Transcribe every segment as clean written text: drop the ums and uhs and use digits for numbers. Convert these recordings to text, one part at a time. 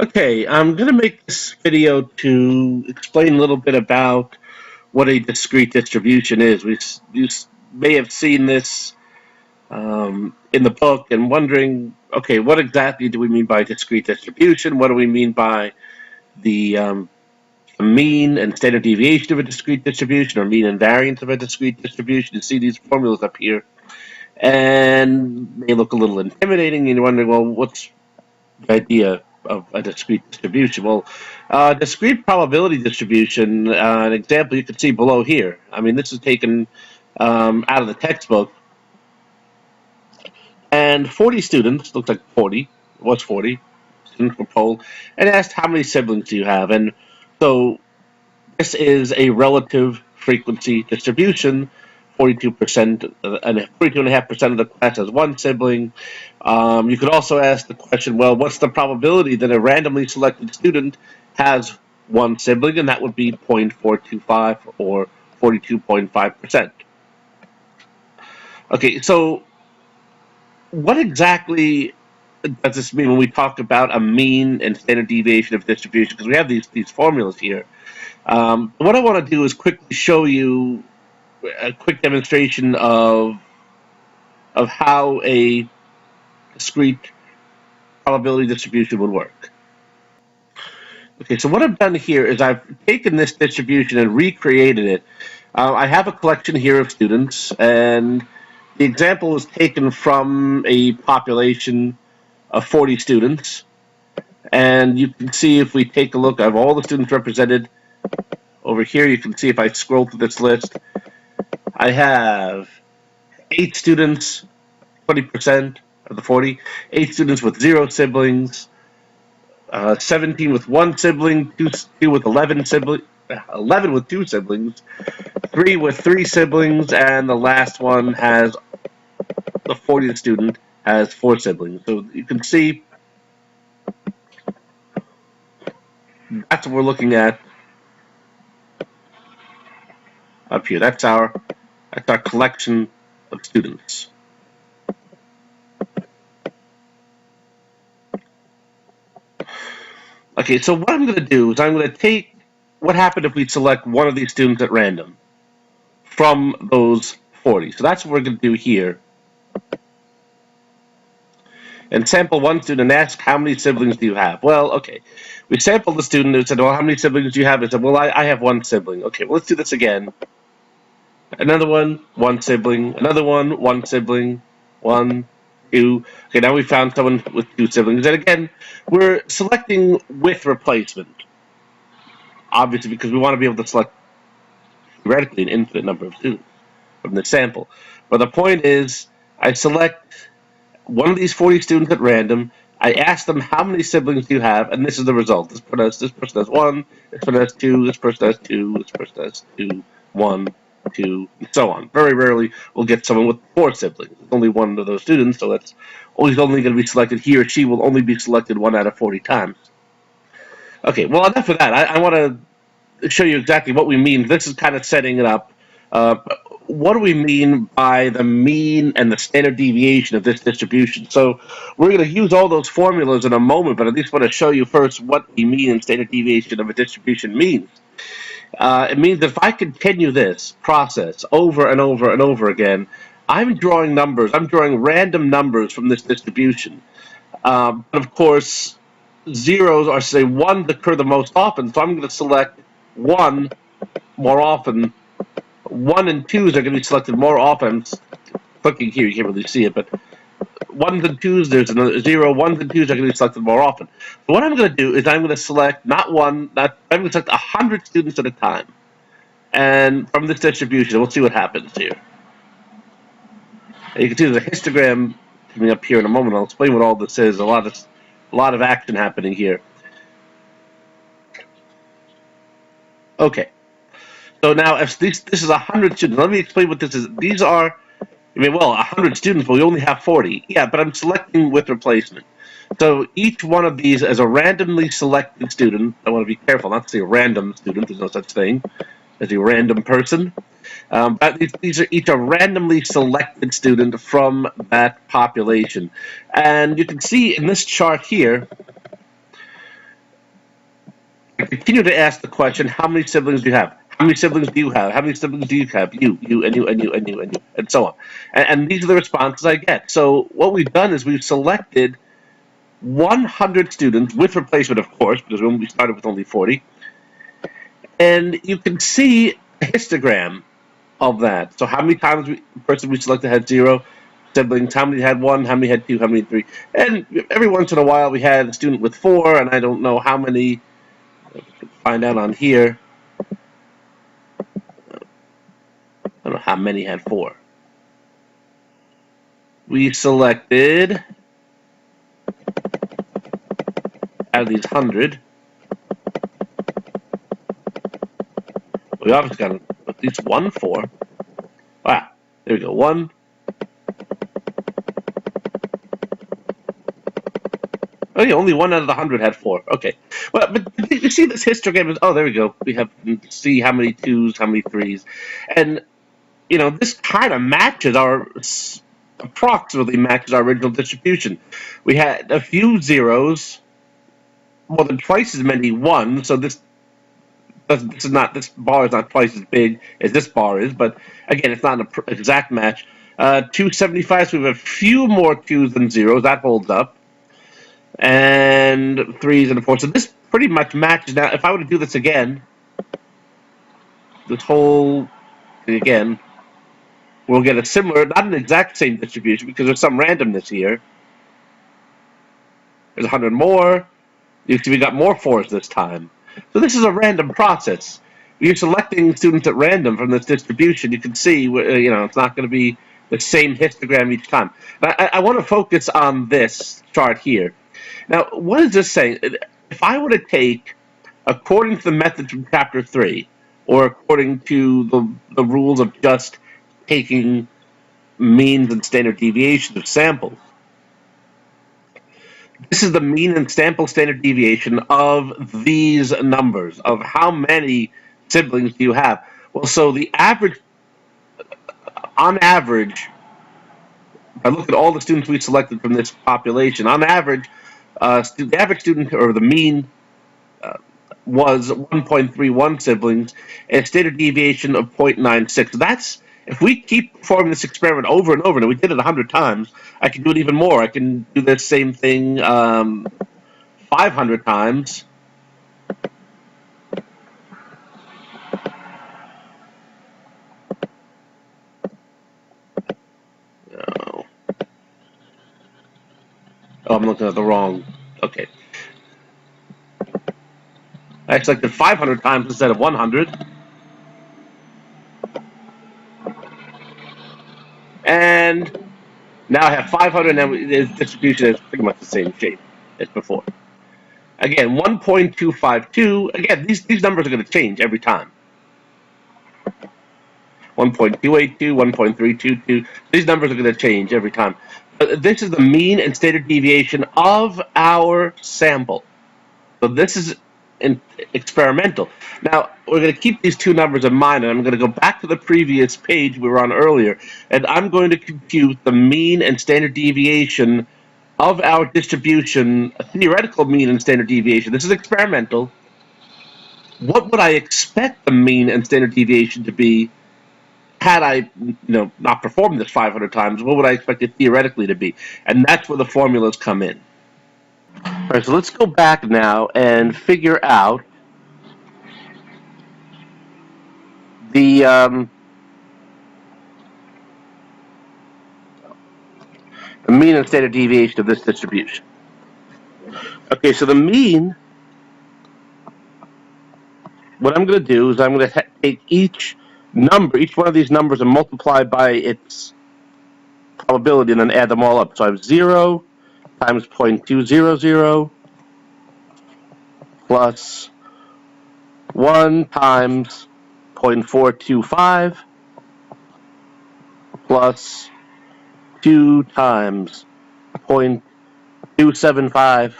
Okay, I'm going to make this video to explain a little bit about what a discrete distribution is. You may have seen this in the book and wondering, okay, what exactly do we mean by discrete distribution? What do we mean by the mean and standard deviation of a discrete distribution, or mean and variance of a discrete distribution? You see these formulas up here, and they look a little intimidating, and you're wondering, well, what's the idea of a discrete distribution? Well, discrete probability distribution, an example you can see below here. I mean, this is taken out of the textbook. And 40 students, looks like 40, it was 40 students were polled, and asked how many siblings do you have? And so this is a relative frequency distribution. 42% and 42.5% of the class has one sibling. You could also ask the question, well, what's the probability that a randomly selected student has one sibling? And that would be 0.425 or 42.5%. Okay, so what exactly does this mean when we talk about a mean and standard deviation of distribution? Because we have these formulas here. What I want to do is quickly show you a quick demonstration of how a discrete probability distribution would work. Okay, so what I've done here is I've taken this distribution and recreated it. I have a collection here of students, and the example is taken from a population of 40 students. And you can see, if we take a look, I have all the students represented over here. You can see if I scroll through this list, I have 8 students, 20% of the 40, 8 students with 0 siblings, 17 with 1 sibling, 2 with 11 siblings, 11 with 2 siblings, 3 with 3 siblings, and the last one has, the 40th student has 4 siblings. So you can see that's what we're looking at up here. That's our collection of students. Okay, so what I'm going to do is I'm going to take what happened if we select one of these students at random from those 40. So that's what we're going to do here. And sample one student and ask, how many siblings do you have? Well, okay. We sampled the student who said, well, how many siblings do you have? He said, well, I have 1 sibling. Okay, well, let's do this again. Another one, 1 sibling. Another one, 1 sibling. 1, 2. Okay, now we found someone with 2 siblings. And again, we're selecting with replacement. Obviously, because we want to be able to select theoretically an infinite number of students from the sample. But the point is, I select one of these 40 students at random. I ask them, how many siblings do you have? And this is the result. This person has 1, this person has 2, this person has 2, this person has 2, 1, 2, and so on. Very rarely we'll get someone with 4 siblings. It's only one of those students, so that's always only going to be selected. He or she will only be selected 1 out of 40 times. Okay, well, enough of that. I want to show you exactly what we mean. This is kind of setting it up. What do we mean by the mean and the standard deviation of this distribution? So we're going to use all those formulas in a moment, but I at least want to show you first what the mean and standard deviation of a distribution means. It means that if I continue this process over and over and over again, I'm drawing numbers. I'm drawing random numbers from this distribution. But of course, zeros, or say 1s, occur the most often, so I'm going to select 1 more often. 1 and 2s are going to be selected more often. I'm clicking here, you can't really see it, but 1s and 2s, there's another 0. 1s and 2s are going to be selected more often. So what I'm going to do is I'm going to select I'm going to select 100 students at a time. And from this distribution, we'll see what happens here. And you can see there's a histogram coming up here in a moment. I'll explain what all this is. A lot of action happening here. Okay. So now, if this is 100 students, let me explain what this is. These are, 100 students, but we only have 40. Yeah, but I'm selecting with replacement. So each one of these is a randomly selected student. I want to be careful not to say a random student. There's no such thing as a random person. But these are each a randomly selected student from that population. And you can see in this chart here, I continue to ask the question, how many siblings do you have? How many siblings do you have? How many siblings do you have? You, and you, and you, and you, and you, and so on. And these are the responses I get. So what we've done is we've selected 100 students, with replacement, of course, because we started with only 40. And you can see a histogram of that. So how many times the person we selected had 0 siblings, how many had 1, how many had 2, how many had 3. And every once in a while we had a student with 4, and I don't know how many. We can find out on here. I don't know how many had 4. We selected, out of these 100, we obviously got at least 1 4. Ah, there we go. 1. Oh yeah, only 1 out of the 100 had 4. Okay, well, but you see this histogram is. Oh, there we go. We have see how many 2s, how many 3s, and this kind of matches approximately matches our original distribution. We had a few 0s, more than twice as many 1s. So this bar is not twice as big as this bar is, but again, it's not an exact match. 275, so we have a few more 2s than 0s. That holds up. And 3s and 4s. So this pretty much matches. Now, if I were to do this again, this whole thing again, we'll get a similar, not an exact same distribution, because there's some randomness here. There's 100 more. You see we got more 4s this time. So this is a random process. You're selecting students at random from this distribution. You can see, it's not going to be the same histogram each time. I want to focus on this chart here. Now, what is this saying? If I were to take, according to the methods from Chapter 3, or according to the rules of just taking means and standard deviations of samples, this is the mean and sample standard deviation of these numbers, of how many siblings do you have. Well, so the average, on average, if I look at all the students we selected from this population, on average, the average student, or the mean, was 1.31 siblings, and a standard deviation of 0.96. That's, if we keep performing this experiment over and over, and we did it 100 times, I can do it even more. I can do this same thing 500 times. Oh, I'm looking at the wrong. Okay. I selected 500 times instead of 100. And now I have 500, and then the distribution is pretty much the same shape as before. Again, 1.252. Again, these numbers are going to change every time. 1.282, 1.322. These numbers are going to change every time. But this is the mean and standard deviation of our sample. So this is experimental. Now, we're going to keep these two numbers in mind, and I'm going to go back to the previous page we were on earlier, and I'm going to compute the mean and standard deviation of our distribution, a theoretical mean and standard deviation. This is experimental. What would I expect the mean and standard deviation to be had I, not performed this 500 times? What would I expect it theoretically to be? And that's where the formulas come in. All right, so let's go back now and figure out the mean and standard deviation of this distribution. Okay, so the mean, what I'm going to do is I'm going to take each one of these numbers, and multiply by its probability, and then add them all up. So I have 0 times 0.200 plus 1 times 0.425 plus 2 times 0.275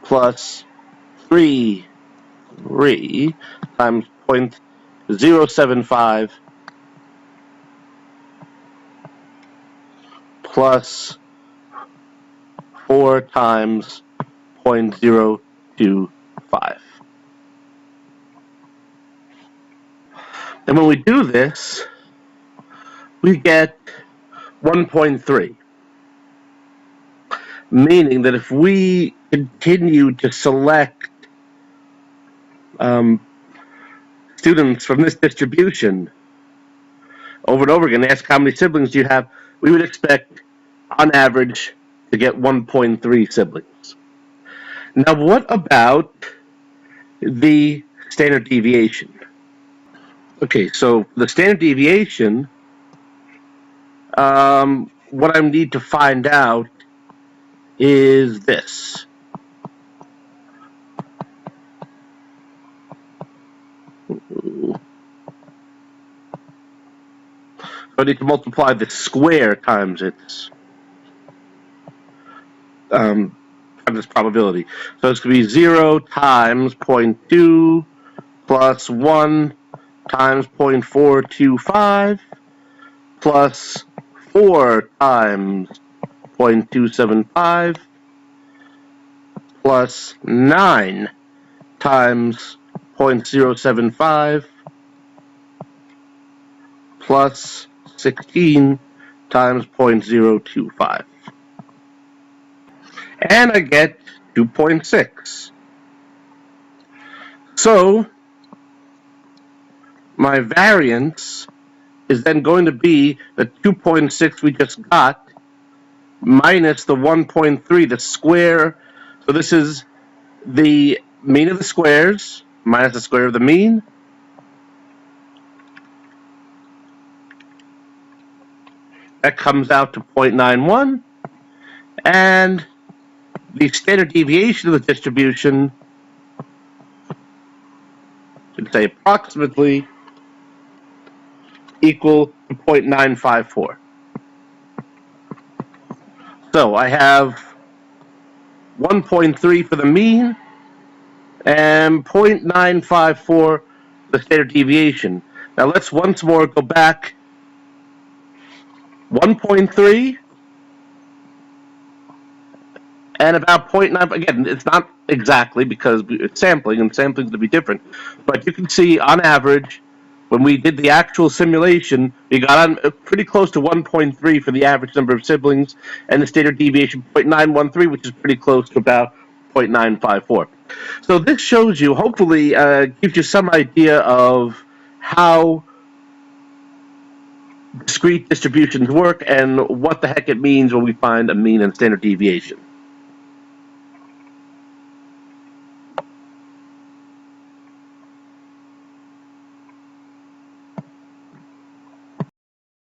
plus 3 times 0.075 plus 4 times 0.025. 0.25. And when we do this, we get 1.3. Meaning that if we continue to select students from this distribution over and over again, ask how many siblings do you have, we would expect, on average, to get 1.3 siblings. Now, what about the standard deviation? Okay, so the standard deviation, what I need to find out is this. So I need to multiply the square times its probability. So it's going to be 0 times 0.2 plus 1 times 0.425 plus 4 times 0.275 plus 9 times 0.075 plus 16 times 0.025. And I get 2.6. So my variance is then going to be the 2.6 we just got minus the 1.3, the square. So this is the mean of the squares minus the square of the mean. That comes out to 0.91. And the standard deviation of the distribution should say approximately equal to 0.954. So I have 1.3 for the mean and 0.954 the standard deviation. Now let's once more go back. 1.3 and about 0.9. Again, it's not exactly because it's sampling, and sampling is going to be different. But you can see, on average, when we did the actual simulation, we got on pretty close to 1.3 for the average number of siblings, and the standard deviation 0.913, which is pretty close to about 0.954. So this shows you, hopefully, gives you some idea of how discrete distributions work and what the heck it means when we find a mean and standard deviation.